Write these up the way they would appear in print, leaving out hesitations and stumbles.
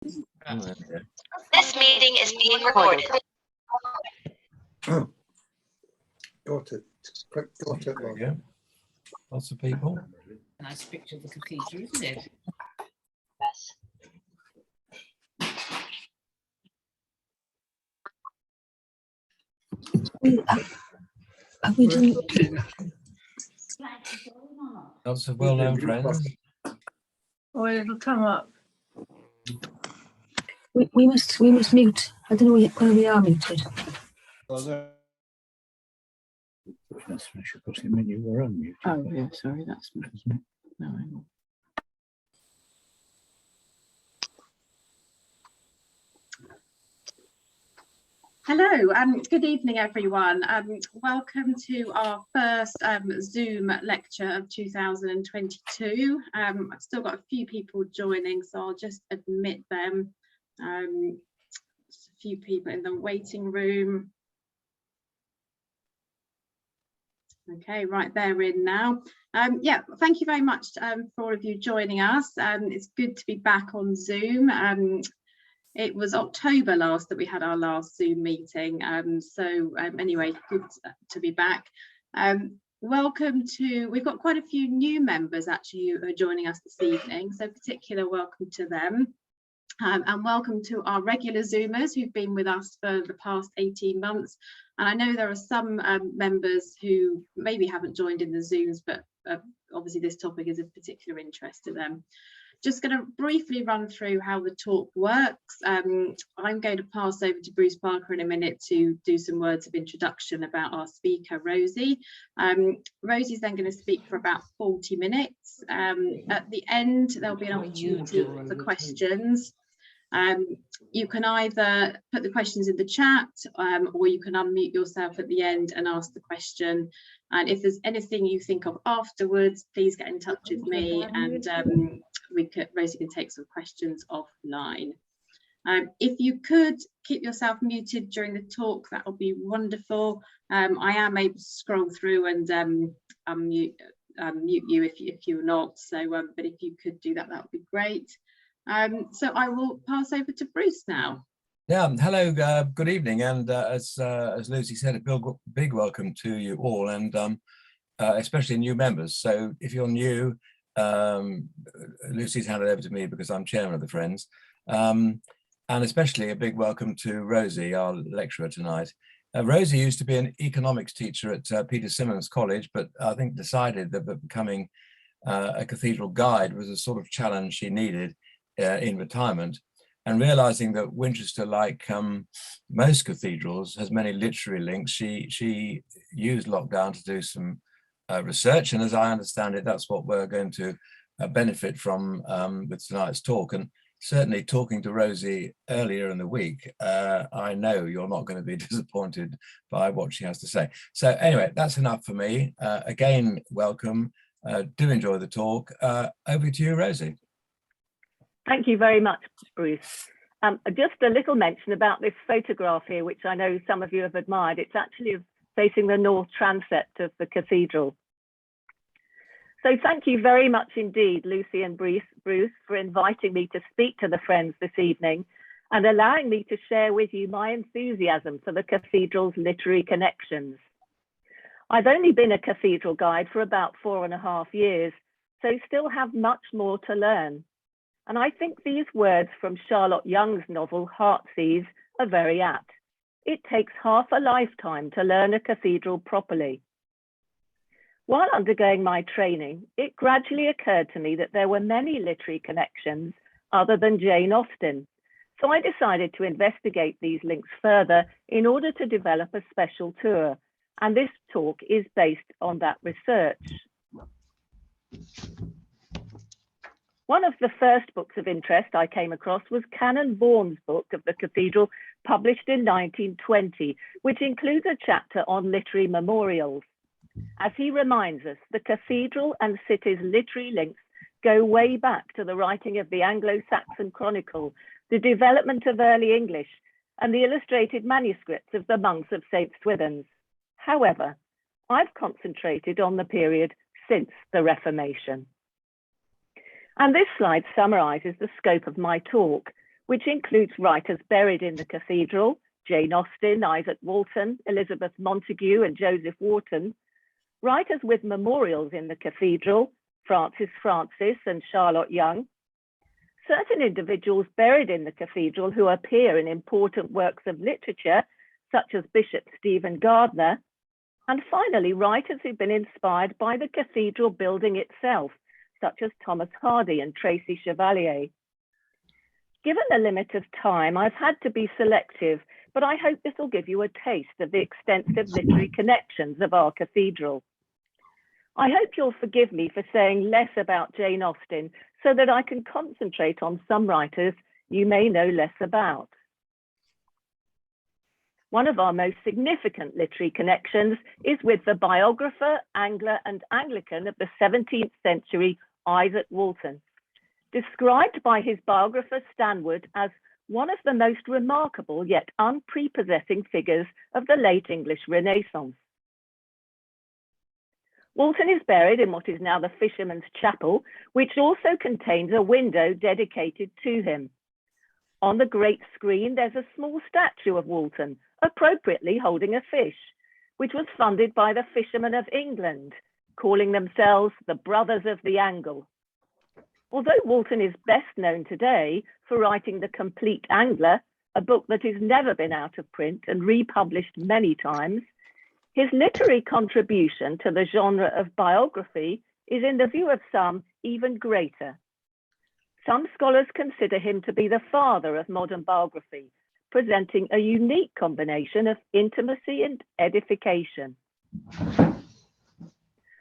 This meeting is being recorded. Oh, got it. Got it. There we go. Lots of people. Nice picture of the cathedral, isn't it? Are we doing? Lots of well-known friends. Well, it'll come up. We must mute. I don't know whether we are muted. I should put him in. You were unmuted. Oh yeah, sorry, that's me. No, hang on. Hello, good evening everyone. Welcome to our first Zoom lecture of 2022. I've still got a few people joining, so I'll just admit them. Just a few people in the waiting room. Okay, right, they're in now. Yeah, thank you very much for all of you joining us. It's good to be back on Zoom. It was October last that we had our last Zoom meeting. Anyway, good to be back. Welcome to, we've got quite a few new members actually who are joining us this evening, so particular welcome to them. And welcome to our regular Zoomers who've been with us for the past 18 months. And I know there are some members who maybe haven't joined in the Zooms, but obviously this topic is of particular interest to them. Just going to briefly run through how the talk works. I'm going to pass over to Bruce Parker in a minute to do some words of introduction about our speaker, Rosey. Rosey's then going to speak for about 40 minutes. At the end, there'll be an opportunity for questions. You can either put the questions in the chat or you can unmute yourself at the end and ask the question. And if there's anything you think of afterwards, please get in touch with me and Rosey can take some questions offline. If you could keep yourself muted during the talk, that would be wonderful. I am able to scroll through and mute you if you're not. So, but if you could do that, that would be great. So I will pass over to Bruce now. Yeah, hello, good evening, and as Lucy said, a big welcome to you all, and especially new members. So if you're new, Lucy's handed over to me because I'm chairman of the Friends, and especially a big welcome to Rosey, our lecturer tonight. Rosey used to be an economics teacher at Peter Symonds College, but I think decided that becoming a cathedral guide was a sort of challenge she needed in retirement, and realizing that Winchester, like most cathedrals, has many literary links, she used lockdown to do some research, and as I understand it, that's what we're going to benefit from with tonight's talk. And certainly talking to Rosey earlier in the week, I know you're not going to be disappointed by what she has to say. So anyway, that's enough for me. Again, welcome. Do enjoy the talk. Over to you, Rosey. Thank you very much, Bruce. Just a little mention about this photograph here, which I know some of you have admired. It's actually facing the north transept of the cathedral. So thank you very much indeed, Lucy and Bruce, for inviting me to speak to the Friends this evening and allowing me to share with you my enthusiasm for the cathedral's literary connections. I've only been a cathedral guide for about 4.5 years, so still have much more to learn. And I think these words from Charlotte Young's novel, Heartsease, are very apt. It takes half a lifetime to learn a cathedral properly. While undergoing my training, it gradually occurred to me that there were many literary connections other than Jane Austen. So I decided to investigate these links further in order to develop a special tour. And this talk is based on that research. One of the first books of interest I came across was Canon Bourne's book of the cathedral, published in 1920, which includes a chapter on literary memorials. As he reminds us, the cathedral and city's literary links go way back to the writing of the Anglo-Saxon Chronicle, the development of early English, and the illustrated manuscripts of the monks of St. Swithin's. However, I've concentrated on the period since the Reformation. And this slide summarizes the scope of my talk, which includes writers buried in the cathedral, Jane Austen, Izaac Walton, Elizabeth Montagu, and Joseph Warton, writers with memorials in the cathedral, Francis Francis and Charlotte Yonge, certain individuals buried in the cathedral who appear in important works of literature, such as Bishop Stephen Gardiner, and finally, writers who've been inspired by the cathedral building itself, such as Thomas Hardy and Tracy Chevalier. Given the limit of time, I've had to be selective, but I hope this will give you a taste of the extensive literary connections of our cathedral. I hope you'll forgive me for saying less about Jane Austen so that I can concentrate on some writers you may know less about. One of our most significant literary connections is with the biographer, Angler and Anglican of the 17th century, Izaac Walton, described by his biographer Stanwood as one of the most remarkable yet unprepossessing figures of the late English Renaissance. Walton is buried in what is now the Fisherman's Chapel, which also contains a window dedicated to him. On the great screen, there's a small statue of Walton, appropriately holding a fish, which was funded by the fishermen of England, calling themselves the Brothers of the Angle. Although Walton is best known today for writing The Compleat Angler, a book that has never been out of print and republished many times, his literary contribution to the genre of biography is, in the view of some, even greater. Some scholars consider him to be the father of modern biography, presenting a unique combination of intimacy and edification.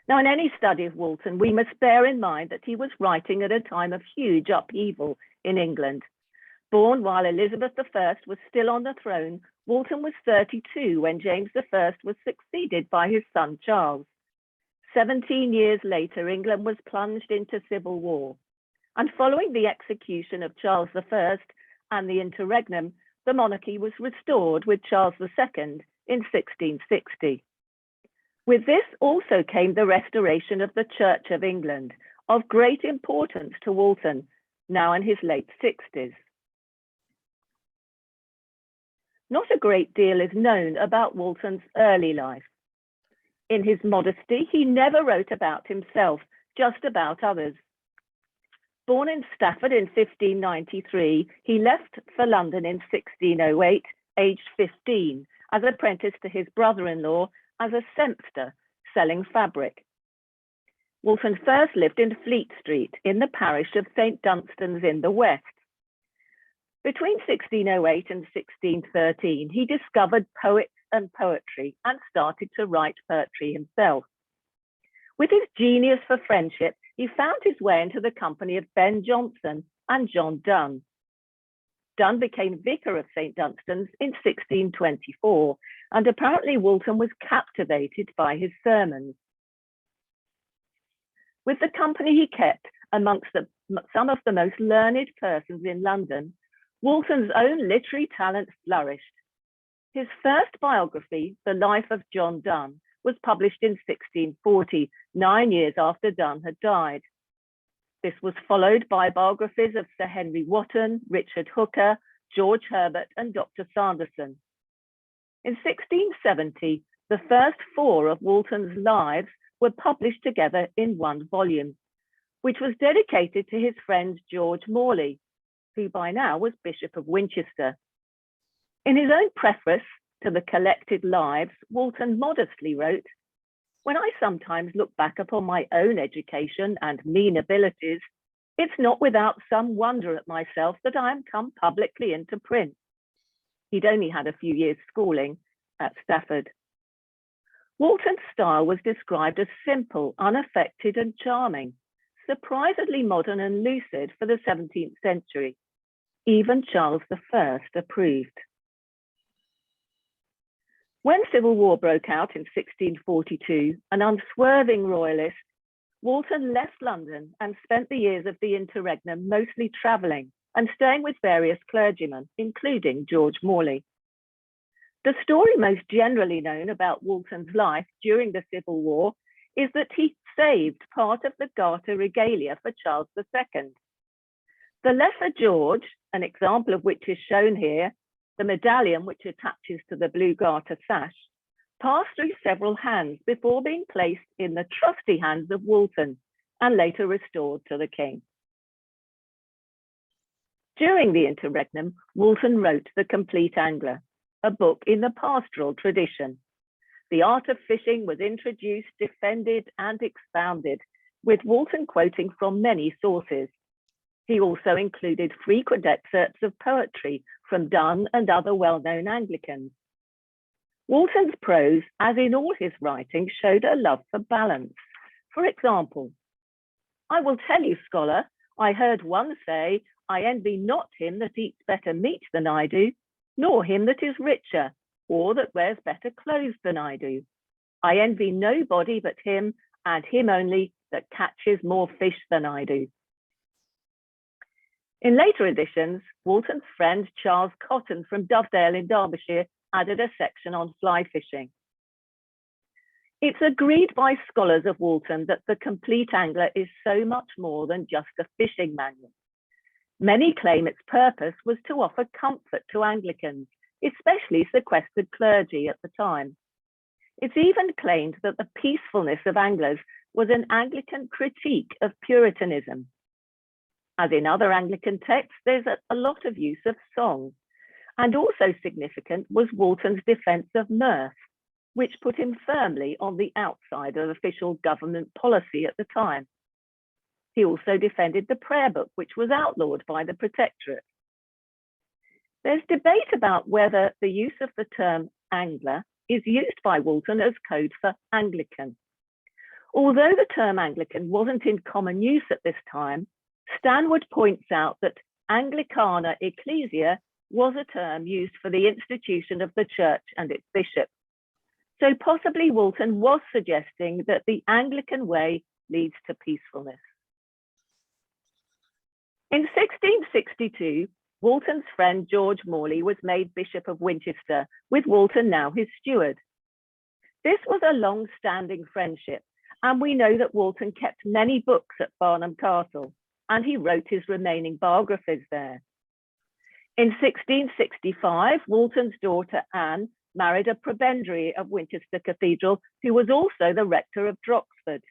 Now, in any study of Walton, we must bear in mind that he was writing at a time of huge upheaval in England. Born while Elizabeth I was still on the throne, Walton was 32 when James I was succeeded by his son Charles. 17 years later, England was plunged into civil war. And following the execution of Charles I and the interregnum, the monarchy was restored with Charles II in 1660. With this also came the restoration of the Church of England, of great importance to Walton, now in his late 60s. Not a great deal is known about Walton's early life. In his modesty, he never wrote about himself, just about others. Born in Stafford in 1593, he left for London in 1608, aged 15, as apprentice to his brother-in-law as a sempster, selling fabric. Walton first lived in Fleet Street, in the parish of St. Dunstan's in the west. Between 1608 and 1613, he discovered poets and poetry and started to write poetry himself. With his genius for friendship, he found his way into the company of Ben Jonson and John Donne. Donne became vicar of St. Dunstan's in 1624, and apparently Walton was captivated by his sermons. With the company he kept amongst some of the most learned persons in London, Walton's own literary talent flourished. His first biography, The Life of John Donne, was published in 1640, 9 years after Donne had died. This was followed by biographies of Sir Henry Wotton, Richard Hooker, George Herbert, and Dr. Sanderson. In 1670, the first 4 of Walton's lives were published together in one volume, which was dedicated to his friend George Morley, who by now was Bishop of Winchester. In his own preface to the collected lives, Walton modestly wrote, "When I sometimes look back upon my own education and mean abilities, it's not without some wonder at myself that I am come publicly into print." He'd only had a few years' schooling at Stafford. Walton's style was described as simple, unaffected, and charming, surprisingly modern and lucid for the 17th century. Even Charles I approved. When civil war broke out in 1642, an unswerving royalist, Walton left London and spent the years of the interregnum mostly travelling and staying with various clergymen, including George Morley. The story most generally known about Walton's life during the Civil War is that he saved part of the Garter regalia for Charles II. The Lesser George, an example of which is shown here, the medallion which attaches to the blue garter sash, passed through several hands before being placed in the trusty hands of Walton and later restored to the king. During the interregnum, Walton wrote The Compleat Angler, a book in the pastoral tradition. The art of fishing was introduced, defended, and expounded, with Walton quoting from many sources. He also included frequent excerpts of poetry from Donne and other well-known Anglicans. Walton's prose, as in all his writing, showed a love for balance. For example, I will tell you, scholar, I heard one say, I envy not him that eats better meat than I do, nor him that is richer, or that wears better clothes than I do. I envy nobody but him, and him only, that catches more fish than I do. In later editions, Walton's friend Charles Cotton from Dovedale in Derbyshire added a section on fly fishing. It's agreed by scholars of Walton that The Compleat Angler is so much more than just a fishing manual. Many claim its purpose was to offer comfort to Anglicans, especially sequestered clergy at the time. It's even claimed that the peacefulness of anglers was an Anglican critique of Puritanism. As in other Anglican texts, there's a lot of use of song. And also significant was Walton's defense of mirth, which put him firmly on the outside of official government policy at the time. He also defended the prayer book, which was outlawed by the Protectorate. There's debate about whether the use of the term angler is used by Walton as code for Anglican. Although the term Anglican wasn't in common use at this time, Stanwood points out that Anglicana Ecclesia was a term used for the institution of the church and its bishop. So possibly Walton was suggesting that the Anglican way leads to peacefulness. In 1662, Walton's friend George Morley was made Bishop of Winchester, with Walton now his steward. This was a long-standing friendship, and we know that Walton kept many books at Farnham Castle, and he wrote his remaining biographies there. In 1665, Walton's daughter Anne married a prebendary of Winchester Cathedral, who was also the rector of Droxford.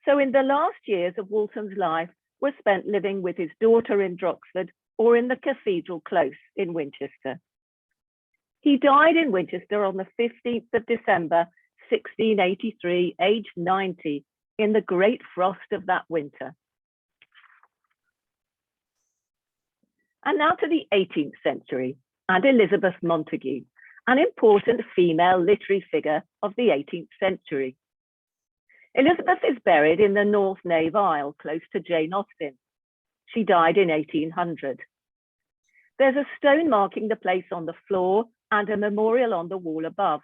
So in the last years of Walton's life were spent living with his daughter in Droxford or in the Cathedral Close in Winchester. He died in Winchester on the 15th of December, 1683, aged 90, in the great frost of that winter. And now to the 18th century and Elizabeth Montagu, an important female literary figure of the 18th century. Elizabeth is buried in the North Nave aisle, close to Jane Austen. She died in 1800. There's a stone marking the place on the floor and a memorial on the wall above.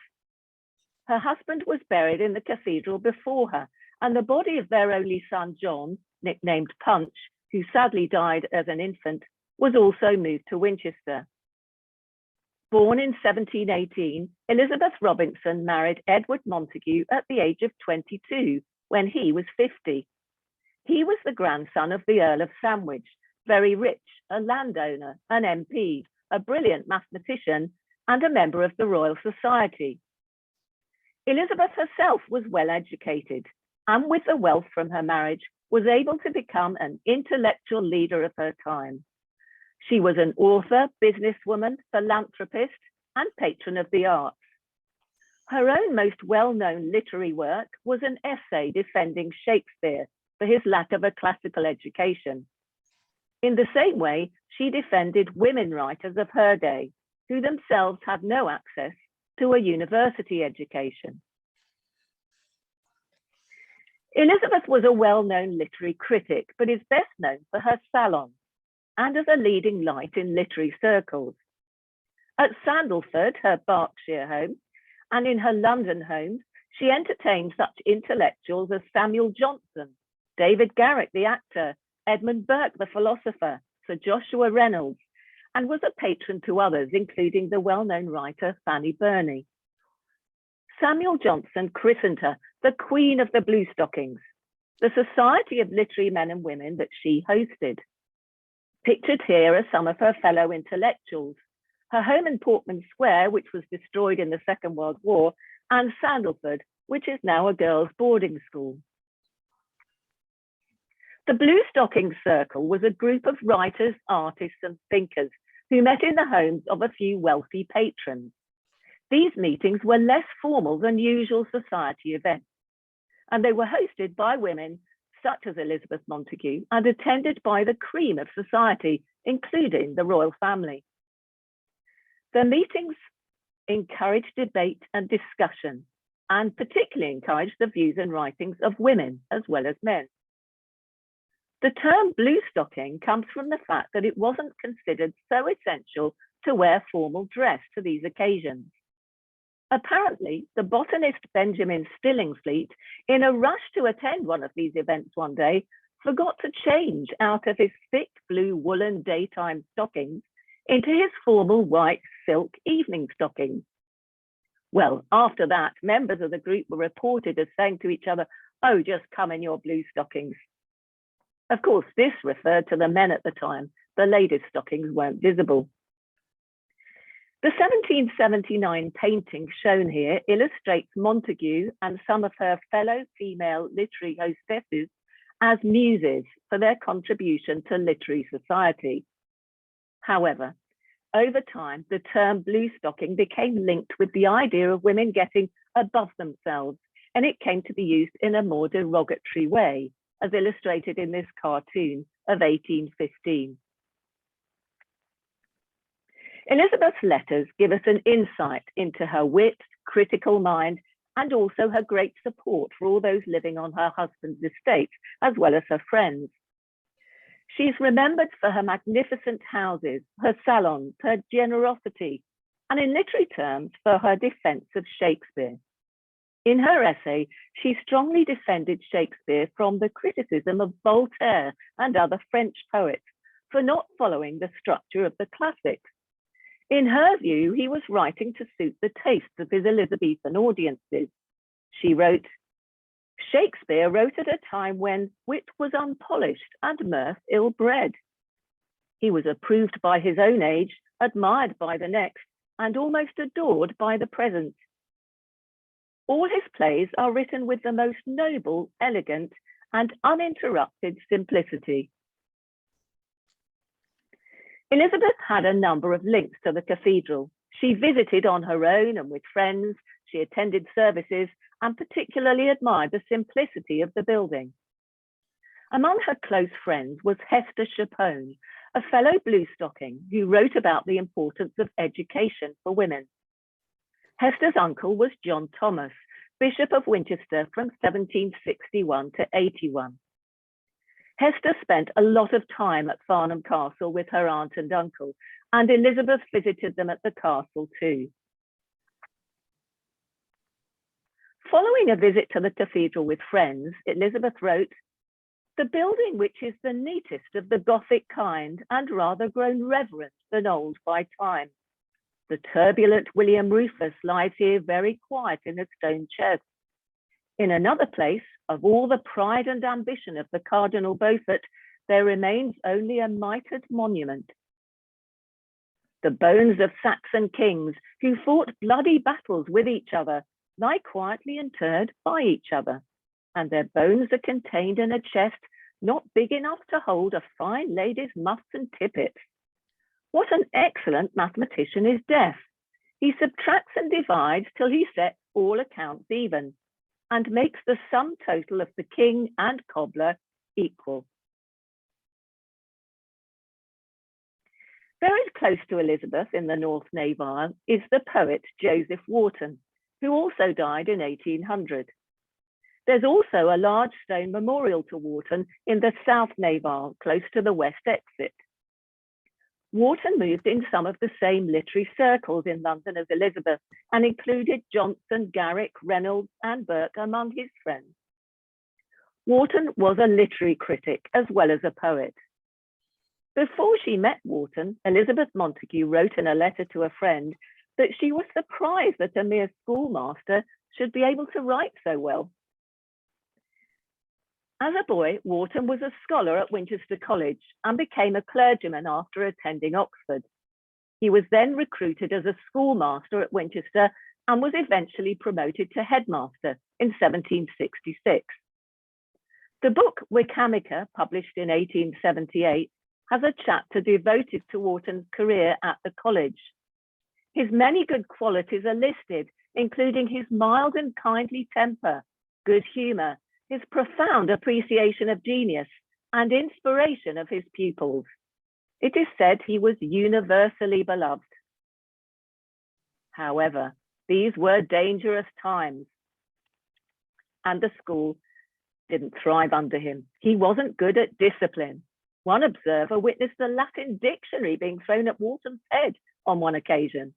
Her husband was buried in the cathedral before her, and the body of their only son, John, nicknamed Punch, who sadly died as an infant, was also moved to Winchester. Born in 1718, Elizabeth Robinson married Edward Montagu at the age of 22, when he was 50. He was the grandson of the Earl of Sandwich, very rich, a landowner, an MP, a brilliant mathematician, and a member of the Royal Society. Elizabeth herself was well educated, and with the wealth from her marriage, was able to become an intellectual leader of her time. She was an author, businesswoman, philanthropist, and patron of the arts. Her own most well-known literary work was an essay defending Shakespeare for his lack of a classical education. In the same way, she defended women writers of her day, who themselves had no access to a university education. Elizabeth was a well-known literary critic, but is best known for her salon and as a leading light in literary circles. At Sandalford, her Berkshire home, and in her London homes, she entertained such intellectuals as Samuel Johnson, David Garrick, the actor, Edmund Burke, the philosopher, Sir Joshua Reynolds, and was a patron to others, including the well-known writer Fanny Burney. Samuel Johnson christened her the Queen of the Bluestockings, the society of literary men and women that she hosted. Pictured here are some of her fellow intellectuals, her home in Portman Square, which was destroyed in the Second World War, and Sandalford, which is now a girls' boarding school. The Blue Stocking Circle was a group of writers, artists, and thinkers who met in the homes of a few wealthy patrons. These meetings were less formal than usual society events, and they were hosted by women such as Elizabeth Montagu and attended by the cream of society, including the royal family. The meetings encouraged debate and discussion, and particularly encouraged the views and writings of women as well as men. The term blue stocking comes from the fact that it wasn't considered so essential to wear formal dress to these occasions. Apparently, the botanist Benjamin Stillingfleet, in a rush to attend one of these events one day, forgot to change out of his thick blue woolen daytime stockings into his formal white silk evening stockings. Well, after that, members of the group were reported as saying to each other, "Oh, just come in your blue stockings." Of course, this referred to the men at the time. The ladies' stockings weren't visible. The 1779 painting shown here illustrates Montague and some of her fellow female literary hostesses as muses for their contribution to literary society. However, over time, the term blue stocking became linked with the idea of women getting above themselves, and it came to be used in a more derogatory way, as illustrated in this cartoon of 1815. Elizabeth's letters give us an insight into her wit, critical mind, and also her great support for all those living on her husband's estate, as well as her friends. She's remembered for her magnificent houses, her salons, her generosity, and in literary terms, for her defense of Shakespeare. In her essay, she strongly defended Shakespeare from the criticism of Voltaire and other French poets for not following the structure of the classics. In her view, he was writing to suit the tastes of his Elizabethan audiences. She wrote, "Shakespeare wrote at a time when wit was unpolished and mirth ill-bred. He was approved by his own age, admired by the next, and almost adored by the present. All his plays are written with the most noble, elegant, and uninterrupted simplicity." Elizabeth had a number of links to the cathedral. She visited on her own and with friends, she attended services, and particularly admired the simplicity of the building. Among her close friends was Hester Chapone, a fellow bluestocking who wrote about the importance of education for women. Hester's uncle was John Thomas, Bishop of Winchester from 1761 to 81. Hester spent a lot of time at Farnham Castle with her aunt and uncle, and Elizabeth visited them at the castle too. Following a visit to the cathedral with friends, Elizabeth wrote, "The building, which is the neatest of the Gothic kind and rather grown reverent than old by time. The turbulent William Rufus lies here very quiet in a stone chest. In another place, of all the pride and ambition of the Cardinal Beaufort, there remains only a mitred monument. The bones of Saxon kings who fought bloody battles with each other lie quietly interred by each other, and their bones are contained in a chest not big enough to hold a fine lady's muffs and tippets. What an excellent mathematician is Death! He subtracts and divides till he sets all accounts even, and makes the sum total of the king and cobbler equal." Very close to Elizabeth in the North Nave is the poet Joseph Warton, who also died in 1800. There's also a large stone memorial to Warton in the South Nave, close to the west exit. Warton moved in some of the same literary circles in London as Elizabeth and included Johnson, Garrick, Reynolds, and Burke among his friends. Warton was a literary critic as well as a poet. Before she met Warton, Elizabeth Montagu wrote in a letter to a friend that she was surprised that a mere schoolmaster should be able to write so well. As a boy, Warton was a scholar at Winchester College and became a clergyman after attending Oxford. He was then recruited as a schoolmaster at Winchester and was eventually promoted to headmaster in 1766. The book Wickhamica, published in 1878, has a chapter devoted to Warton's career at the college. His many good qualities are listed, including his mild and kindly temper, good humour, his profound appreciation of genius, and inspiration of his pupils. It is said he was universally beloved. However, these were dangerous times, and the school didn't thrive under him. He wasn't good at discipline. One observer witnessed a Latin dictionary being thrown at Walton's head on one occasion.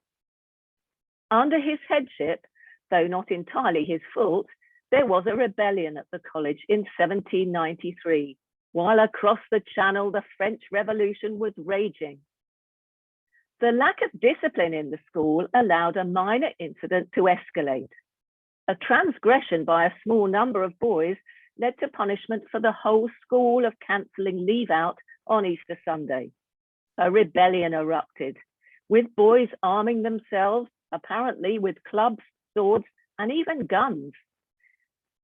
Under his headship, though not entirely his fault, there was a rebellion at the college in 1793, while across the Channel the French Revolution was raging. The lack of discipline in the school allowed a minor incident to escalate. A transgression by a small number of boys led to punishment for the whole school of cancelling leave out on Easter Sunday. A rebellion erupted, with boys arming themselves, apparently with clubs, swords, and even guns.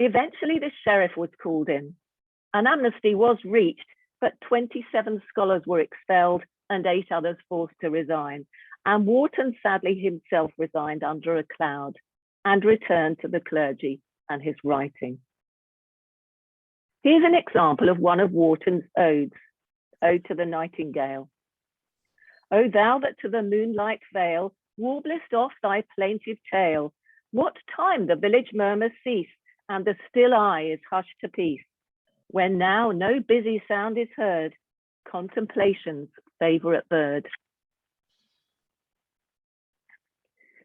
Eventually, the sheriff was called in. An amnesty was reached, but 27 scholars were expelled and 8 others forced to resign. And Warton sadly himself resigned under a cloud and returned to the clergy and his writing. Here's an example of one of Warton's odes, Ode to the Nightingale. O thou that to the moonlight vale warblest off thy plaintive tale, what time the village murmurs cease and the still eye is hushed to peace, when now no busy sound is heard, contemplation's favourite bird.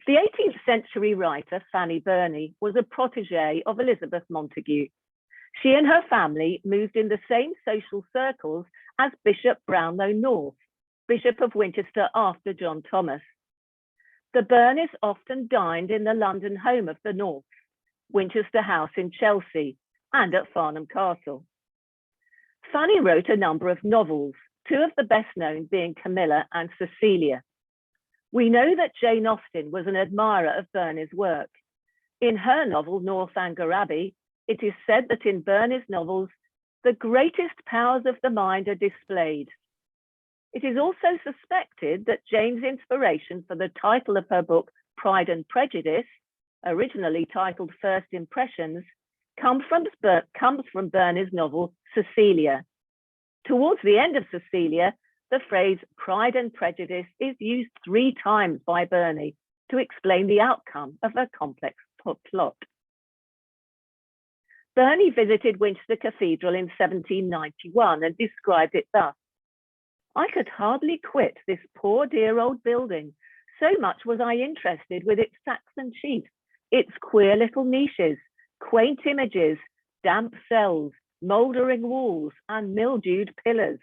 The 18th century writer Fanny Burney was a protégée of Elizabeth Montagu. She and her family moved in the same social circles as Bishop Brownlow North, Bishop of Winchester after John Thomas. The Burneys often dined in the London home of the North, Winchester House in Chelsea, and at Farnham Castle. Fanny wrote a number of novels, 2 of the best known being Camilla and Cecilia. We know that Jane Austen was an admirer of Burney's work. In her novel Northanger Abbey, it is said that in Burney's novels, the greatest powers of the mind are displayed. It is also suspected that Jane's inspiration for the title of her book, Pride and Prejudice, originally titled First Impressions, comes from Burney's novel, Cecilia. Towards the end of Cecilia, the phrase Pride and Prejudice is used 3 times by Burney to explain the outcome of a complex plot. Burney visited Winchester Cathedral in 1791 and described it thus: I could hardly quit this poor dear old building, so much was I interested with its Saxon chief, its queer little niches, quaint images, damp cells, mouldering walls, and mildewed pillars.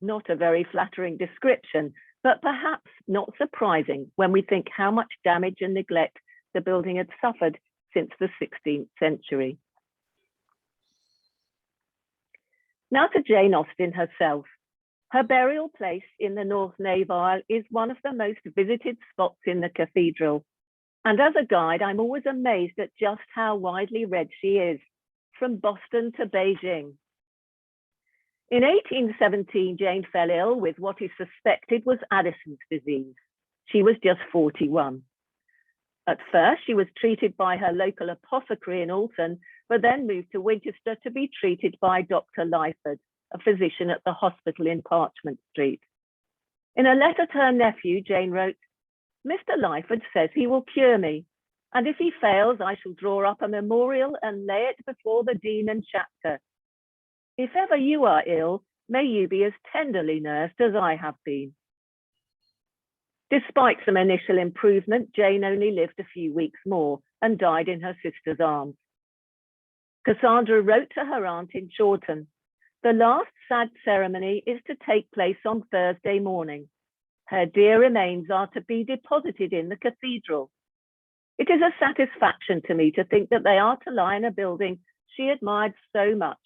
Not a very flattering description, but perhaps not surprising when we think how much damage and neglect the building had suffered since the 16th century. Now to Jane Austen herself. Her burial place in the North Nave aisle is one of the most visited spots in the cathedral. And as a guide, I'm always amazed at just how widely read she is, from Boston to Beijing. In 1817, Jane fell ill with what is suspected was Addison's disease. She was just 41. At first, she was treated by her local apothecary in Alton, but then moved to Winchester to be treated by Dr. Lyford, a physician at the hospital in Parchment Street. In a letter to her nephew, Jane wrote, Mr. Lyford says he will cure me, and if he fails, I shall draw up a memorial and lay it before the dean and chapter. If ever you are ill, may you be as tenderly nursed as I have been. Despite some initial improvement, Jane only lived a few weeks more and died in her sister's arms. Cassandra wrote to her aunt in Chawton, the last sad ceremony is to take place on Thursday morning. Her dear remains are to be deposited in the cathedral. It is a satisfaction to me to think that they are to lie in a building she admired so much.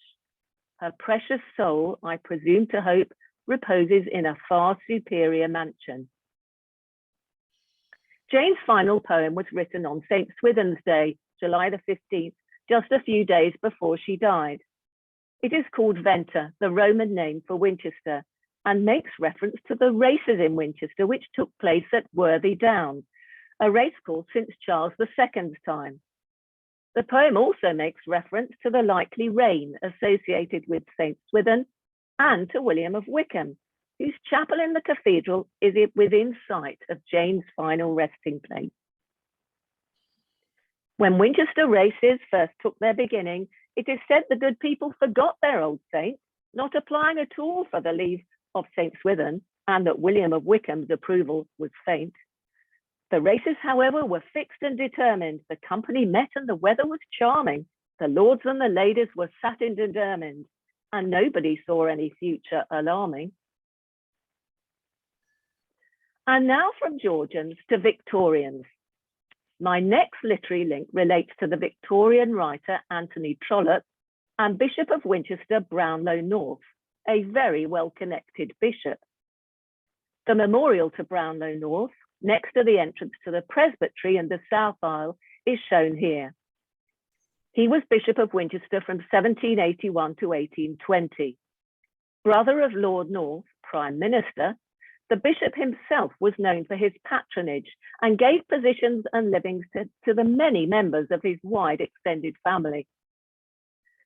Her precious soul, I presume to hope, reposes in a far superior mansion. Jane's final poem was written on St. Swithin's Day, July the 15th, just a few days before she died. It is called Venta, the Roman name for Winchester, and makes reference to the races in Winchester, which took place at Worthy Down, a racecourse since Charles II's time. The poem also makes reference to the likely reign associated with St. Swithin and to William of Wykeham, whose chapel in the cathedral is within sight of Jane's final resting place. When Winchester races first took their beginning, it is said the good people forgot their old saint, not applying at all for the leave of St. Swithin, and that William of Wykeham's approval was faint. The races, however, were fixed and determined. The company met and the weather was charming. The lords and the ladies were sat and determined, and nobody saw any future alarming. And now from Georgians to Victorians. My next literary link relates to the Victorian writer Anthony Trollope and Bishop of Winchester Brownlow North, a very well-connected bishop. The memorial to Brownlow North, next to the entrance to the presbytery in the south aisle, is shown here. He was Bishop of Winchester from 1781 to 1820. Brother of Lord North, Prime Minister, the bishop himself was known for his patronage and gave positions and livings to the many members of his wide extended family.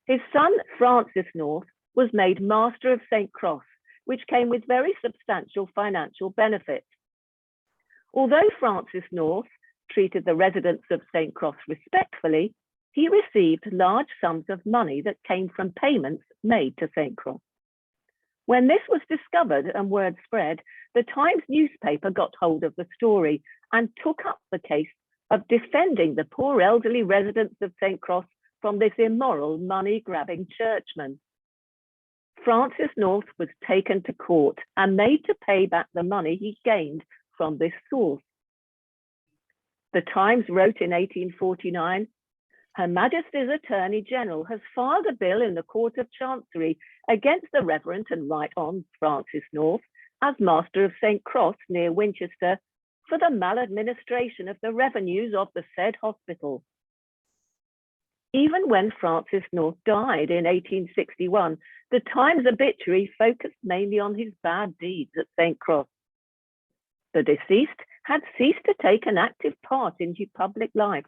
His son, Francis North, was made Master of St. Cross, which came with very substantial financial benefits. Although Francis North treated the residents of St. Cross respectfully, he received large sums of money that came from payments made to St. Cross. When this was discovered and word spread, the Times newspaper got hold of the story and took up the case of defending the poor elderly residents of St. Cross from this immoral, money-grabbing churchman. Francis North was taken to court and made to pay back the money he gained from this source. The Times wrote in 1849, Her Majesty's Attorney General has filed a bill in the Court of Chancery against the Reverend and Right Hon. Francis North as Master of St. Cross near Winchester for the maladministration of the revenues of the said hospital. Even when Francis North died in 1861, the Times obituary focused mainly on his bad deeds at St. Cross. The deceased had ceased to take an active part in public life.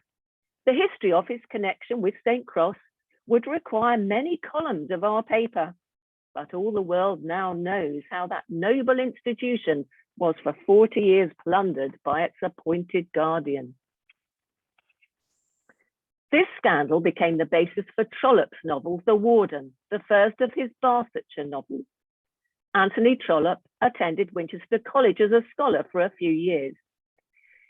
The history of his connection with St. Cross would require many columns of our paper, but all the world now knows how that noble institution was for 40 years plundered by its appointed guardian. This scandal became the basis for Trollope's novel, The Warden, the first of his Barsetshire novels. Anthony Trollope attended Winchester College as a scholar for a few years.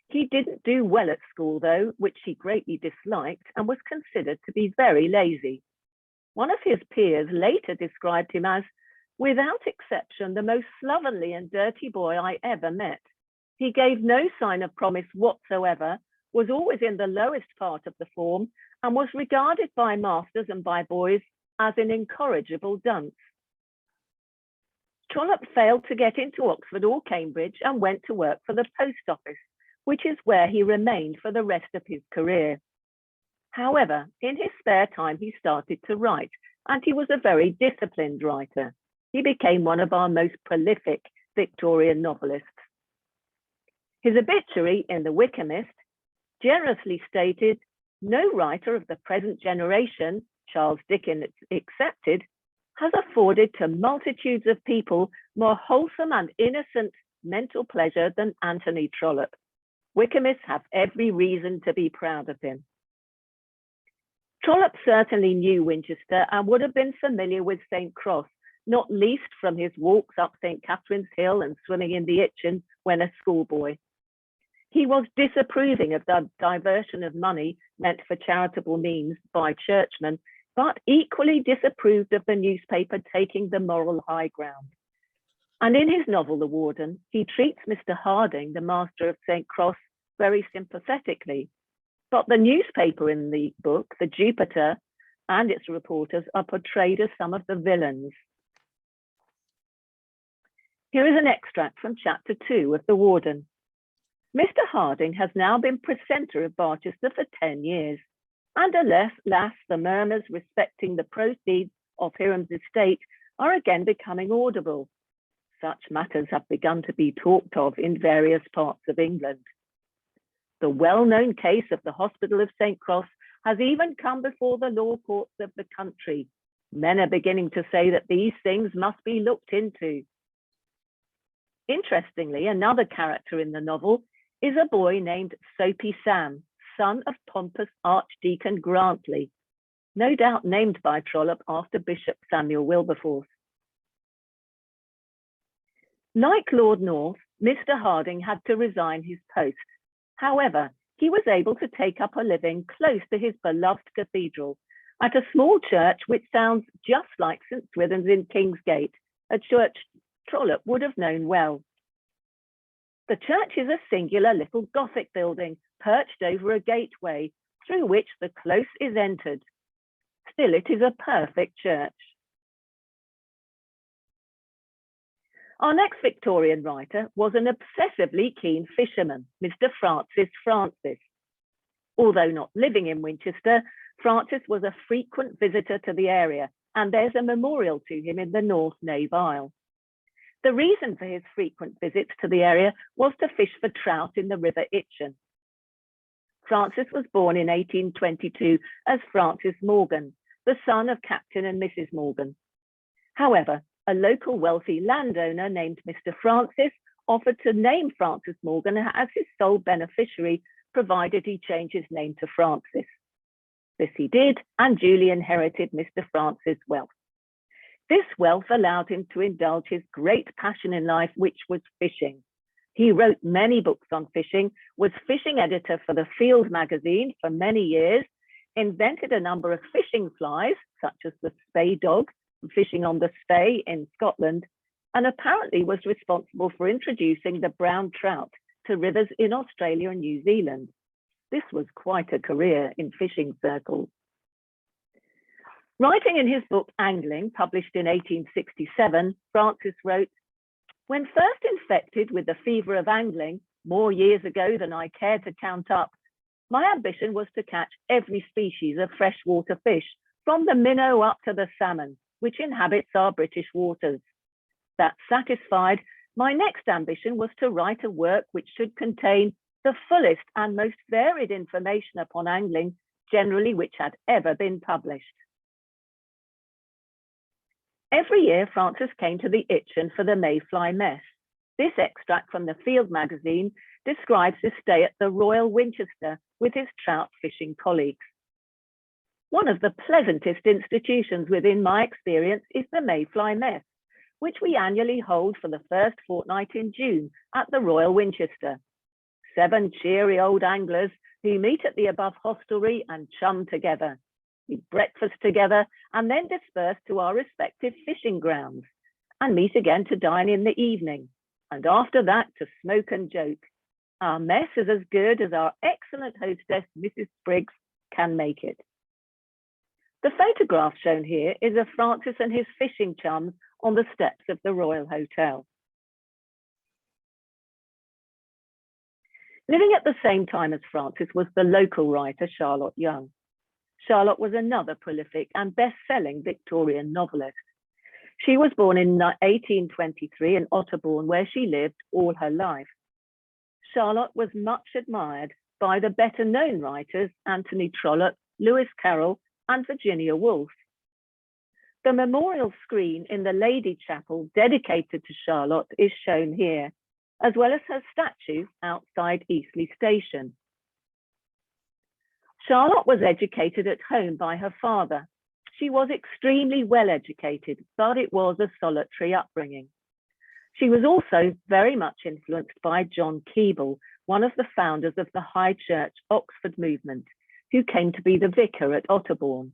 He didn't do well at school, though, which he greatly disliked and was considered to be very lazy. One of his peers later described him as, without exception, the most slovenly and dirty boy I ever met. He gave no sign of promise whatsoever, was always in the lowest part of the form, and was regarded by masters and by boys as an incorrigible dunce. Trollop failed to get into Oxford or Cambridge and went to work for the post office, which is where he remained for the rest of his career. However, in his spare time, he started to write, and he was a very disciplined writer. He became one of our most prolific Victorian novelists. His obituary in The Wykehamist generously stated, no writer of the present generation, Charles Dickens excepted, has afforded to multitudes of people more wholesome and innocent mental pleasure than Anthony Trollope. Wykeamists have every reason to be proud of him. Trollope certainly knew Winchester and would have been familiar with St. Cross, not least from his walks up St. Catherine's Hill and swimming in the Itchen when a schoolboy. He was disapproving of the diversion of money meant for charitable means by churchmen, but equally disapproved of the newspaper taking the moral high ground. And in his novel, The Warden, he treats Mr. Harding, the master of St. Cross, very sympathetically. But the newspaper in the book, the Jupiter, and its reporters are portrayed as some of the villains. Here is an extract from chapter 2 of The Warden. Mr. Harding has now been precentor of Barchester for 10 years, and alas, the murmurs respecting the proceeds of Hiram's estate are again becoming audible. Such matters have begun to be talked of in various parts of England. The well-known case of the Hospital of St. Cross has even come before the law courts of the country. Men are beginning to say that these things must be looked into. Interestingly, another character in the novel is a boy named Soapy Sam, son of pompous Archdeacon Grantley, no doubt named by Trollop after Bishop Samuel Wilberforce. Like Lord North, Mr. Harding had to resign his post. However, he was able to take up a living close to his beloved cathedral at a small church which sounds just like St. Swithin's in Kingsgate, a church Trollop would have known well. The church is a singular little Gothic building perched over a gateway through which the close is entered. Still, it is a perfect church. Our next Victorian writer was an obsessively keen fisherman, Mr. Francis Francis. Although not living in Winchester, Francis was a frequent visitor to the area, and there's a memorial to him in the North Nave Isle. The reason for his frequent visits to the area was to fish for trout in the River Itchen. Francis was born in 1822 as Francis Morgan, the son of Captain and Mrs. Morgan. However, a local wealthy landowner named Mr. Francis offered to name Francis Morgan as his sole beneficiary, provided he changed his name to Francis. This he did, and duly inherited Mr. Francis' wealth. This wealth allowed him to indulge his great passion in life, which was fishing. He wrote many books on fishing, was fishing editor for the Field magazine for many years, invented a number of fishing flies, such as the Spey dog, fishing on the Spey in Scotland, and apparently was responsible for introducing the brown trout to rivers in Australia and New Zealand. This was quite a career in fishing circles. Writing in his book Angling, published in 1867, Francis wrote, "When first infected with the fever of angling, more years ago than I care to count up, my ambition was to catch every species of freshwater fish, from the minnow up to the salmon, which inhabits our British waters. That satisfied, my next ambition was to write a work which should contain the fullest and most varied information upon angling generally which had ever been published." Every year, Francis came to the Itchen for the Mayfly mess. This extract from the Field magazine describes his stay at the Royal Winchester with his trout fishing colleagues. "One of the pleasantest institutions within my experience is the Mayfly mess, which we annually hold for the first fortnight in June at the Royal Winchester. 7 cheery old anglers who meet at the above hostelry and chum together. We breakfast together and then disperse to our respective fishing grounds and meet again to dine in the evening, and after that to smoke and joke. Our mess is as good as our excellent hostess, Mrs. Spriggs, can make it." The photograph shown here is of Francis and his fishing chums on the steps of the Royal Hotel. Living at the same time as Francis was the local writer Charlotte Yonge. Charlotte was another prolific and best-selling Victorian novelist. She was born in 1823 in Otterbourne, where she lived all her life. Charlotte was much admired by the better-known writers Anthony Trollope, Lewis Carroll, and Virginia Woolf. The memorial screen in the Lady Chapel dedicated to Charlotte is shown here, as well as her statue outside Eastleigh Station. Charlotte was educated at home by her father. She was extremely well educated, but it was a solitary upbringing. She was also very much influenced by John Keble, one of the founders of the High Church Oxford movement, who came to be the vicar at Otterbourne.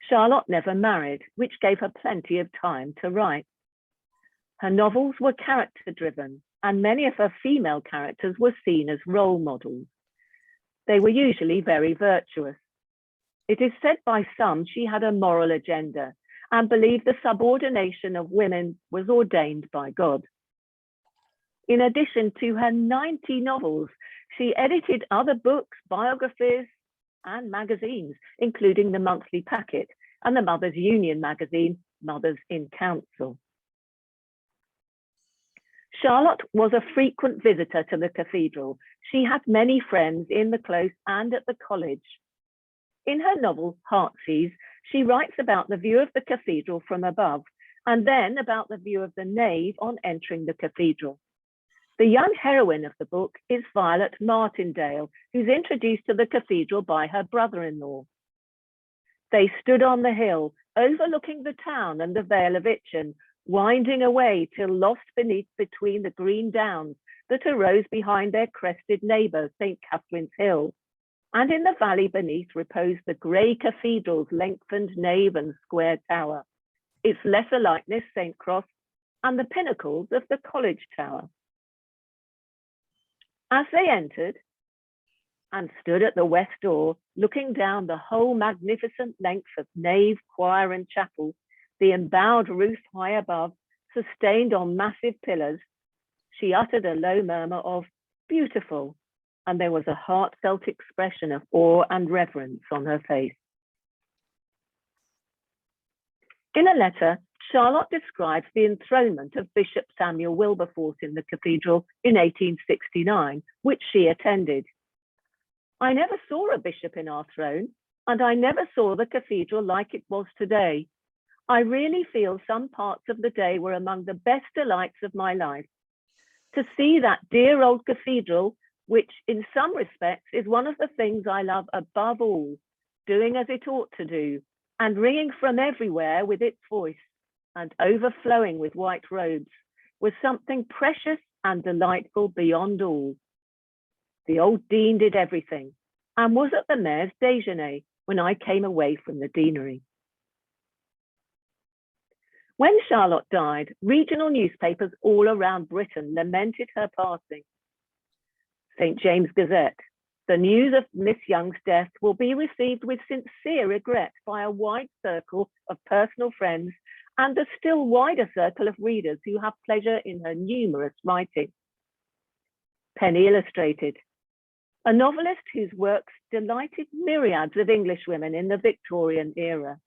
Charlotte never married, which gave her plenty of time to write. Her novels were character-driven, and many of her female characters were seen as role models. They were usually very virtuous. It is said by some she had a moral agenda and believed the subordination of women was ordained by God. In addition to her 90 novels, she edited other books, biographies, and magazines, including the Monthly Packet and the Mothers' Union magazine, Mothers in Council. Charlotte was a frequent visitor to the cathedral. She had many friends in the close and at the college. In her novel, Heartsease, she writes about the view of the cathedral from above, and then about the view of the nave on entering the cathedral. The young heroine of the book is Violet Martindale, who's introduced to the cathedral by her brother-in-law. They stood on the hill, overlooking the town and the Vale of Itchen, winding away till lost beneath between the green downs that arose behind their crested neighbour, St. Catherine's Hill. And in the valley beneath reposed the grey cathedral's lengthened nave and square tower, its lesser likeness, St. Cross, and the pinnacles of the college tower. As they entered and stood at the west door, looking down the whole magnificent length of nave, choir, and chapel, the embowed roof high above, sustained on massive pillars, she uttered a low murmur of "beautiful," and there was a heartfelt expression of awe and reverence on her face. In a letter, Charlotte describes the enthronement of Bishop Samuel Wilberforce in the cathedral in 1869, which she attended. "I never saw a bishop in our throne, and I never saw the cathedral like it was today. I really feel some parts of the day were among the best delights of my life. To see that dear old cathedral, which in some respects is one of the things I love above all, doing as it ought to do, and ringing from everywhere with its voice, and overflowing with white robes, was something precious and delightful beyond all. The old dean did everything, and was at the mayor's déjeuner when I came away from the deanery." When Charlotte died, regional newspapers all around Britain lamented her passing. St. James Gazette: "The news of Miss Young's death will be received with sincere regret by a wide circle of personal friends and a still wider circle of readers who have pleasure in her numerous writing." Penny Illustrated: "A novelist whose works delighted myriads of Englishwomen in the Victorian era."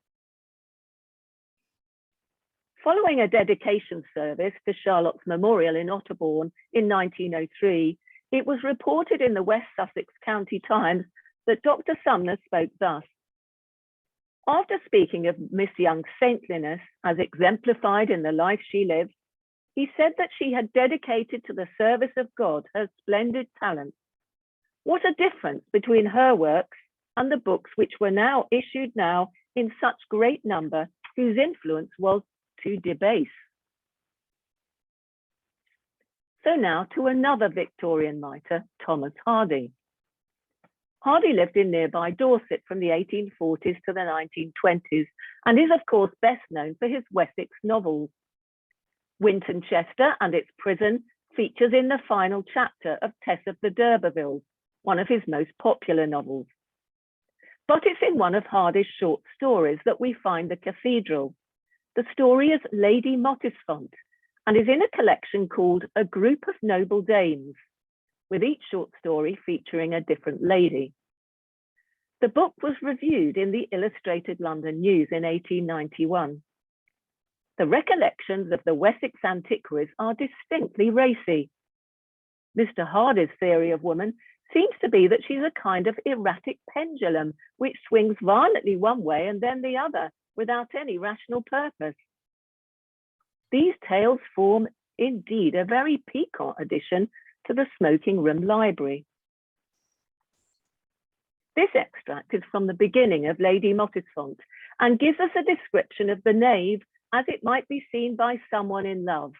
Following a dedication service to Charlotte's memorial in Otterbourne in 1903, it was reported in the West Sussex County Times that Dr. Sumner spoke thus: "After speaking of Miss Young's saintliness as exemplified in the life she lived, he said that she had dedicated to the service of God her splendid talents. What a difference between her works and the books which were now issued now in such great number, whose influence was to debase." So now to another Victorian writer, Thomas Hardy. Hardy lived in nearby Dorset from the 1840s to the 1920s, and is of course best known for his Wessex novels. Winchester and its prison features in the final chapter of Tess of the D'Urbervilles, one of his most popular novels. But it's in one of Hardy's short stories that we find the cathedral. The story is Lady Mottisfont, and is in a collection called A Group of Noble Dames, with each short story featuring a different lady. The book was reviewed in the Illustrated London News in 1891. The recollections of the Wessex antiquaries are distinctly racy. Mr. Hardy's theory of woman seems to be that she's a kind of erratic pendulum, which swings violently one way and then the other, without any rational purpose. These tales form indeed a very piquant addition to the smoking room library. This extract is from the beginning of Lady Mottisfont and gives us a description of the nave as it might be seen by someone in love.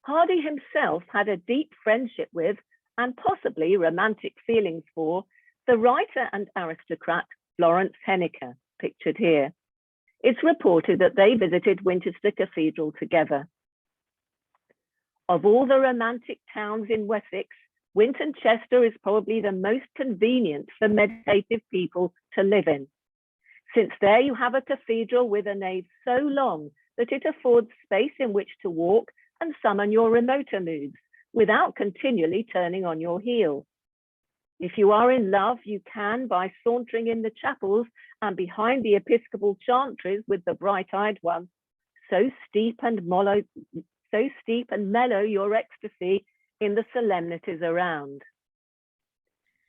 Hardy himself had a deep friendship with, and possibly romantic feelings for, the writer and aristocrat Florence Henniker, pictured here. It's reported that they visited Winchester Cathedral together. Of all the romantic towns in Wessex, Winchester is probably the most convenient for meditative people to live in. since there you have a cathedral with a nave so long that it affords space in which to walk and summon your remoter moods without continually turning on your heel. If you are in love, you can, by sauntering in the chapels and behind the episcopal chantries with the bright-eyed one, so steep and mellow your ecstasy in the solemnities around.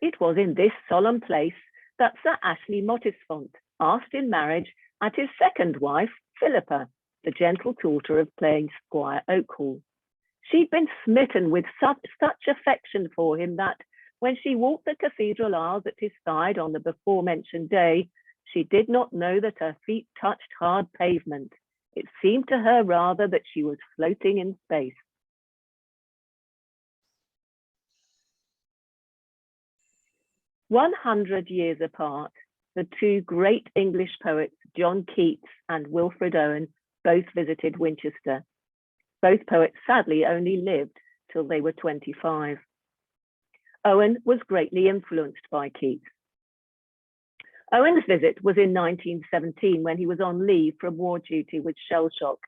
It was in this solemn place that Sir Ashley Mottisfont asked in marriage at his second wife, Philippa, the gentle daughter of plain Squire Oakhall. She'd been smitten with such affection for him that, when she walked the cathedral aisles at his side on the before-mentioned day, she did not know that her feet touched hard pavement. It seemed to her rather that she was floating in space. "100 years apart, the two great English poets, John Keats and Wilfred Owen, both visited Winchester. Both poets sadly only lived till they were 25. Owen was greatly influenced by Keats. Owen's visit was in 1917 when he was on leave from war duty with shell shock.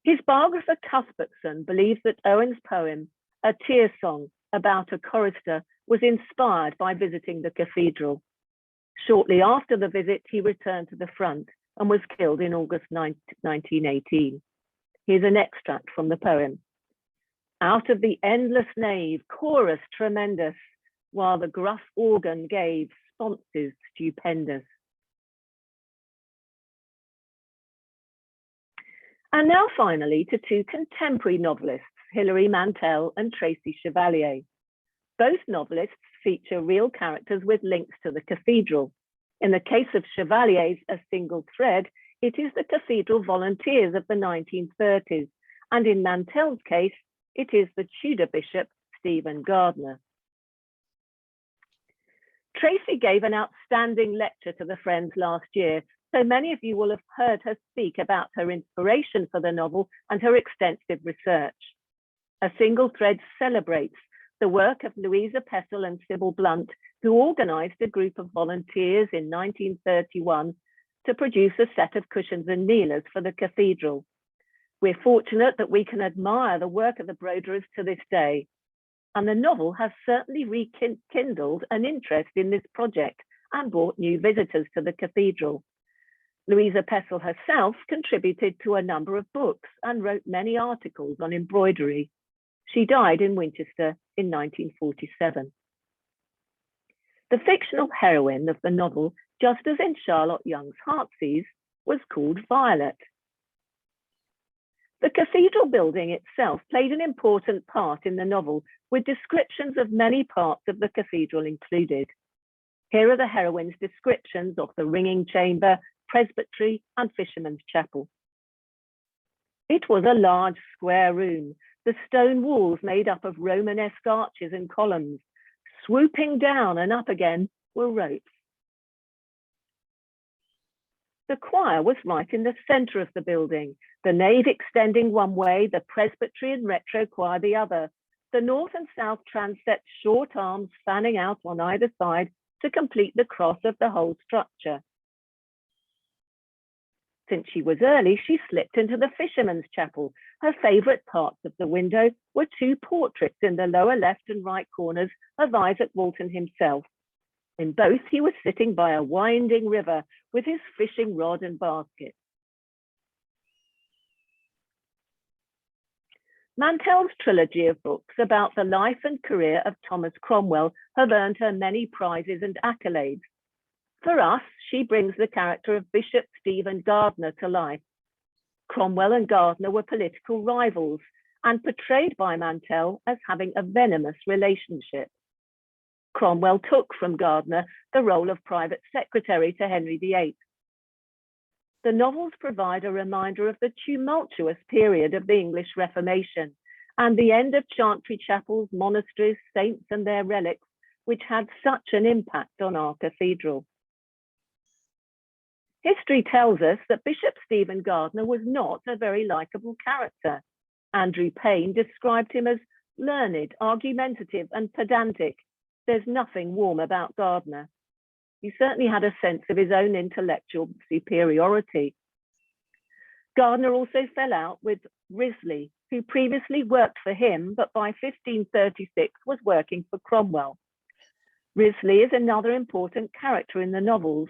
His biographer Cuthbertson believes that Owen's poem, A Tear Song about a Chorister, was inspired by visiting the cathedral. Shortly after the visit, he returned to the front and was killed in August 1918. Here's an extract from the poem. "Out of the endless nave, chorus tremendous, while the gruff organ gave responses stupendous." And now finally to two contemporary novelists, Hilary Mantel and Tracy Chevalier. Both novelists feature real characters with links to the cathedral. In the case of Chevalier's A Single Thread, it is the cathedral volunteers of the 1930s, and in Mantel's case, it is the Tudor bishop, Stephen Gardiner. Tracy gave an outstanding lecture to the Friends last year, so many of you will have heard her speak about her inspiration for the novel and her extensive research. A Single Thread celebrates the work of Louisa Pessel and Sybil Blunt, who organised a group of volunteers in 1931 to produce a set of cushions and kneelers for the cathedral. We're fortunate that we can admire the work of the broderers to this day, and the novel has certainly rekindled an interest in this project and brought new visitors to the cathedral. Louisa Pessel herself contributed to a number of books and wrote many articles on embroidery. She died in Winchester in 1947. The fictional heroine of the novel, just as in Charlotte Young's Heartsease, was called Violet. The cathedral building itself played an important part in the novel, with descriptions of many parts of the cathedral included. Here are the heroine's descriptions of the ringing chamber, presbytery, and fisherman's chapel. It was a large square room, the stone walls made up of Romanesque arches and columns. Swooping down and up again were ropes. The choir was right in the centre of the building, the nave extending one way, the presbytery and retro choir the other, the north and south transept's short arms fanning out on either side to complete the cross of the whole structure. Since she was early, she slipped into the fisherman's chapel. Her favourite parts of the window were two portraits in the lower left and right corners of Izaac Walton himself. In both, he was sitting by a winding river with his fishing rod and basket. Mantel's trilogy of books about the life and career of Thomas Cromwell have earned her many prizes and accolades. For us, she brings the character of Bishop Stephen Gardiner to life. Cromwell and Gardiner were political rivals and portrayed by Mantel as having a venomous relationship. Cromwell took from Gardiner the role of private secretary to Henry VIII. The novels provide a reminder of the tumultuous period of the English Reformation and the end of chantry chapels, monasteries, saints and their relics, which had such an impact on our cathedral. History tells us that Bishop Stephen Gardiner was not a very likeable character. Andrew Payne described him as learned, argumentative and pedantic. There's nothing warm about Gardiner. He certainly had a sense of his own intellectual superiority. Gardner also fell out with Risley, who previously worked for him, but by 1536 was working for Cromwell. Risley is another important character in the novels.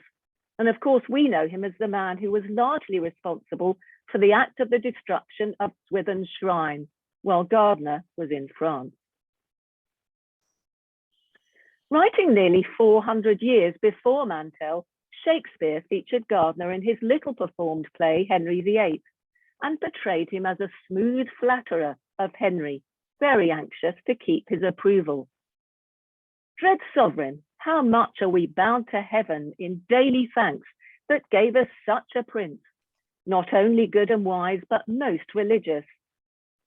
And of course, we know him as the man who was largely responsible for the act of the destruction of Swithin's shrine, while Gardner was in France. Writing nearly 400 years before Mantel, Shakespeare featured Gardner in his little performed play, Henry VIII, and portrayed him as a smooth flatterer of Henry, very anxious to keep his approval. Dread sovereign, how much are we bound to heaven in daily thanks that gave us such a prince, not only good and wise, but most religious,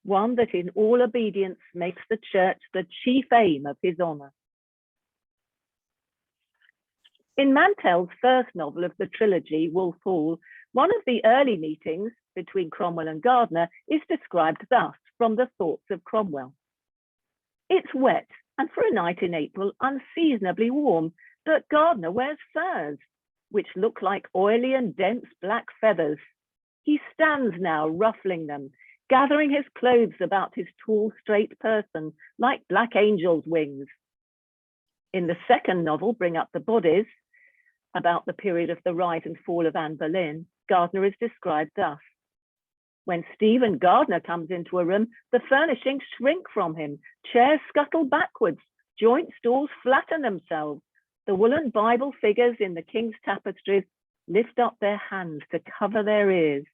one that in all obedience makes the church the chief aim of his honour. In Mantel's first novel of the trilogy, Wolf Hall, one of the early meetings between Cromwell and Gardner is described thus from the thoughts of Cromwell. It's wet, and for a night in April, unseasonably warm, but Gardner wears furs, which look like oily and dense black feathers. He stands now ruffling them, gathering his clothes about his tall, straight person, like black angels' wings. In the second novel, Bring Up the Bodies, about the period of the rise and fall of Anne Boleyn, Gardner is described thus. When Stephen Gardner comes into a room, the furnishings shrink from him, chairs scuttle backwards, joint stools flatten themselves. The woolen Bible figures in the king's tapestries lift up their hands to cover their ears.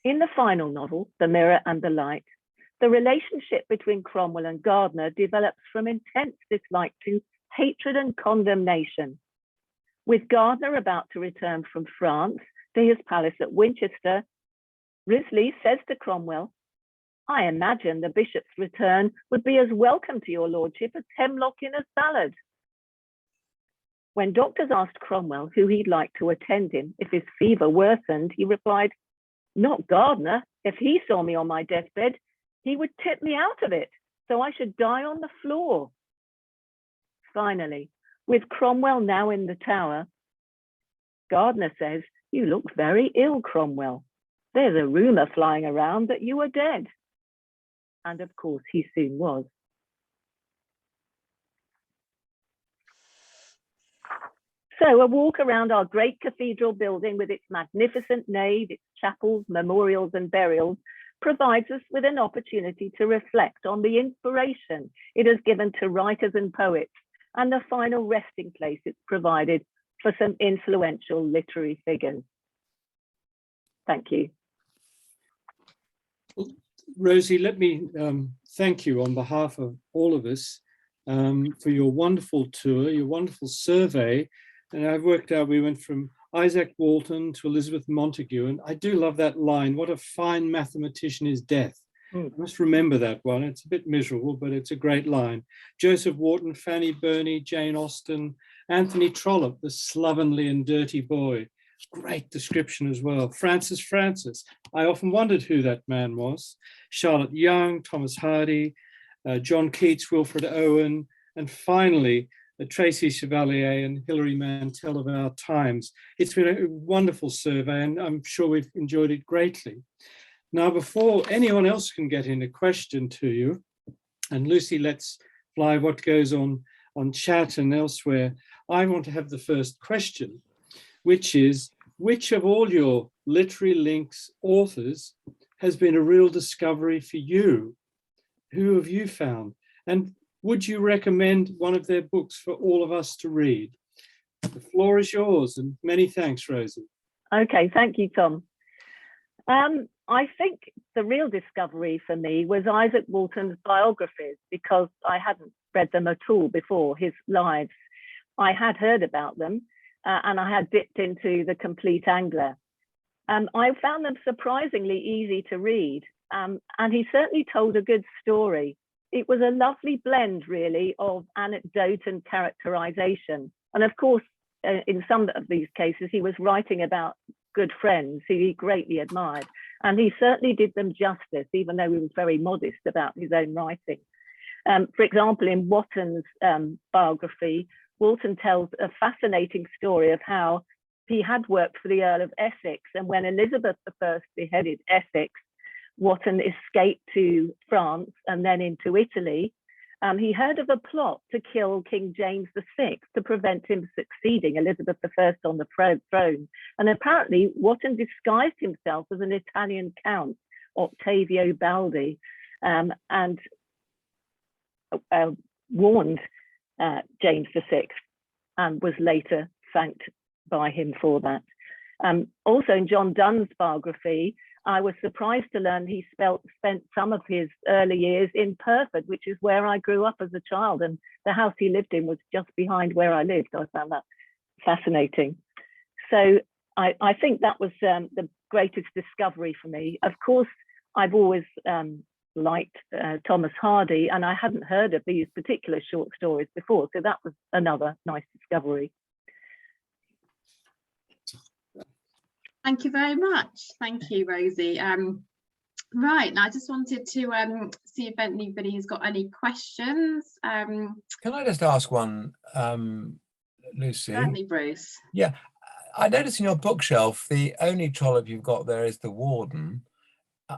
In the final novel, The Mirror and the Light, the relationship between Cromwell and Gardner develops from intense dislike to hatred and condemnation. With Gardner about to return from France to his palace at Winchester, Risley says to Cromwell, "I imagine the bishop's return would be as welcome to your lordship as hemlock in a salad." When doctors asked Cromwell who he'd like to attend him if his fever worsened, he replied, "Not Gardner. If he saw me on my deathbed, he would tip me out of it, so I should die on the floor." Finally, with Cromwell now in the Tower, Gardner says, "You look very ill, Cromwell. There's a rumour flying around that you are dead." And of course, he soon was. So a walk around our great cathedral building with its magnificent nave, its chapels, memorials and burials provides us with an opportunity to reflect on the inspiration it has given to writers and poets and the final resting place it's provided for some influential literary figures. Thank you. Well, Rosey, let me thank you on behalf of all of us for your wonderful tour, your wonderful survey. And I've worked out, we went from Izaac Walton to Elizabeth Montagu, and I do love that line, "What a fine mathematician is death." I must remember that one. It's a bit miserable, but it's a great line. Joseph Warton, Fanny Burney, Jane Austen, Anthony Trollop, the slovenly and dirty boy. Great description as well. Francis Francis. I often wondered who that man was. Charlotte Young, Thomas Hardy, John Keats, Wilfred Owen, and finally, Tracy Chevalier and Hilary Mantel of our times. It's been a wonderful survey, and I'm sure we've enjoyed it greatly. Now, before anyone else can get in a question to you, and Lucy lets fly what goes on chat and elsewhere, I want to have the first question, which is, which of all your literary links authors has been a real discovery for you? Who have you found? And would you recommend one of their books for all of us to read? The floor is yours, and many thanks, Rosey. Okay, thank you, Tom. I think the real discovery for me was Izaac Walton's biographies, because I hadn't read them at all before, his lives. I had heard about them, and I had dipped into the Compleat Angler. I found them surprisingly easy to read, and he certainly told a good story. It was a lovely blend, really, of anecdote and characterization. And of course, in some of these cases, he was writing about good friends who he greatly admired. And he certainly did them justice, even though he was very modest about his own writing. For example, in Warton's biography, Walton tells a fascinating story of how he had worked for the Earl of Essex, and when Elizabeth I beheaded Essex, Warton escaped to France and then into Italy. He heard of a plot to kill King James VI to prevent him succeeding Elizabeth I on the throne. And apparently Warton disguised himself as an Italian count, Ottavio Baldi, and warned James VI, and was later thanked by him for that. Also in John Donne's biography, I was surprised to learn he spent some of his early years in Pyrford, which is where I grew up as a child, and the house he lived in was just behind where I lived. I found that fascinating. So I think that was the greatest discovery for me. Of course, I've always liked Thomas Hardy, and I hadn't heard of these particular short stories before, so that was another nice discovery. Thank you very much. Thank you, Rosie. Right, now I just wanted to see if anybody has got any questions. Can I just ask one, Lucy? Certainly, Bruce. Yeah, I noticed in your bookshelf, the only Trollop you've got there is the Warden.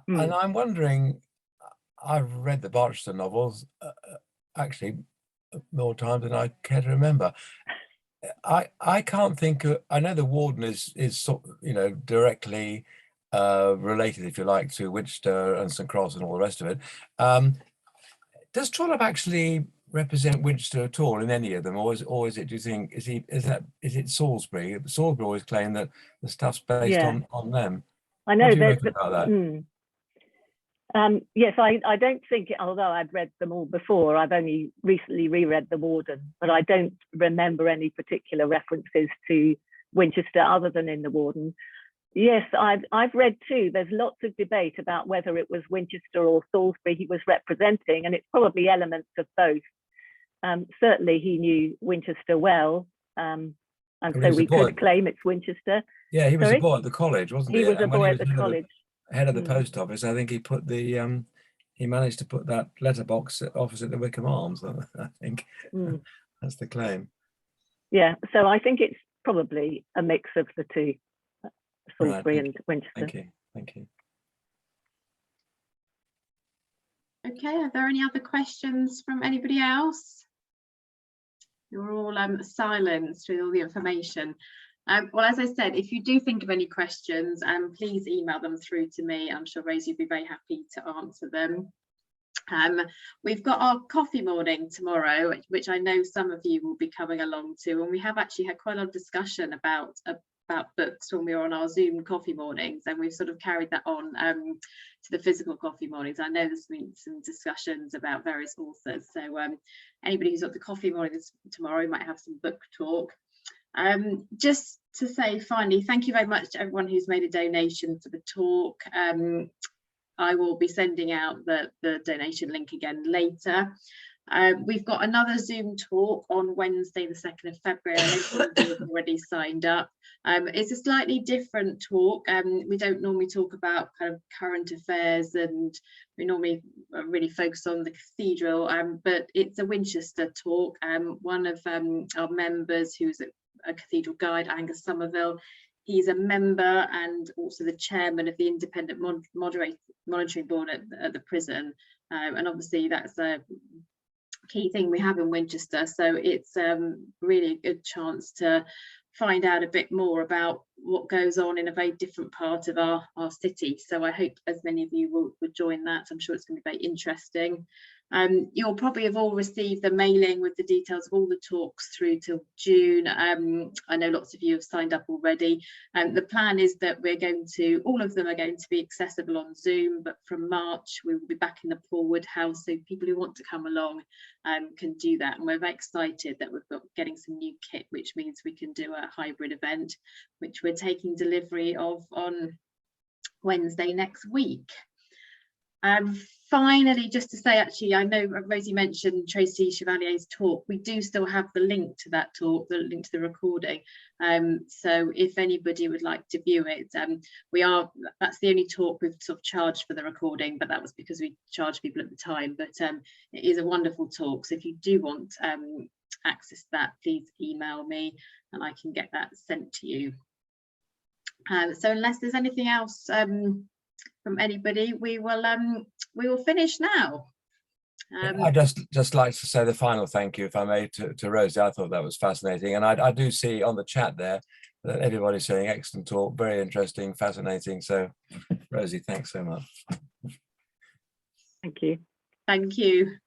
And I'm wondering, I've read the Barchester novels, actually, more times than I care to remember. I can't think of, I know the Warden is directly related, if you like, to Winchester and St. Cross and all the rest of it. Does Trollop actually represent Winchester at all in any of them, or is it? Do you think is it Salisbury? Salisbury always claim that the stuff's based on them. I know that. About that? Yes, I don't think, although I've read them all before, I've only recently reread The Warden, but I don't remember any particular references to Winchester other than in The Warden. Yes, I've read too, there's lots of debate about whether it was Winchester or Salisbury he was representing, and it's probably elements of both. Certainly he knew Winchester well, and so we could claim it's Winchester. Yeah, he was a boy at the college, wasn't he? He was a boy at the college. Head of the post office, I think he put the he managed to put that letterbox opposite the Wickham Arms. I think that's the claim. Yeah, so I think it's probably a mix of the two, Salisbury and Winchester. Thank you. Okay, are there any other questions from anybody else? You're all silenced with all the information. Well, as I said, if you do think of any questions, please email them through to me. I'm sure Rosie will be very happy to answer them. We've got our coffee morning tomorrow, which I know some of you will be coming along to, and we have actually had quite a lot of discussion about books when we were on our Zoom coffee mornings, and we've sort of carried that on to the physical coffee mornings. I know there's been some discussions about various authors, so anybody who's at the coffee mornings tomorrow might have some book talk. Just to say finally, thank you very much to everyone who's made a donation for the talk. I will be sending out the donation link again later. We've got another Zoom talk on Wednesday, the 2nd of February. I know some of you have already signed up. It's a slightly different talk. We don't normally talk about kind of current affairs, and we normally really focus on the cathedral, but it's a Winchester talk. One of our members, who's a cathedral guide, Angus Somerville, he's a member and also the chairman of the independent monitoring board at the prison, and obviously that's a key thing we have in Winchester, so it's really a good chance to find out a bit more about what goes on in a very different part of our city. So I hope as many of you will join that. I'm sure it's going to be very interesting. You'll probably have all received the mailing with the details of all the talks through till June. I know lots of you have signed up already. The plan is that all of them are going to be accessible on Zoom, but from March we will be back in the Paulwood House, so people who want to come along can do that. And we're very excited that we've got getting some new kit, which means we can do a hybrid event, which we're taking delivery of on Wednesday next week. finally, just to say, actually, I know Rosey mentioned Tracy Chevalier's talk. We do still have the link to that talk, the link to the recording. So if anybody would like to view it, that's the only talk we've sort of charged for the recording, but that was because we charged people at the time. But it is a wonderful talk. So if you do want access to that, please email me and I can get that sent to you. So unless there's anything else from anybody, we will finish now. I'd just like to say the final thank you, if I may, to Rosey. I thought that was fascinating, and I do see on the chat there that everybody's saying excellent talk, very interesting, fascinating. So Rosey, thanks so much. Thank you. Thank you.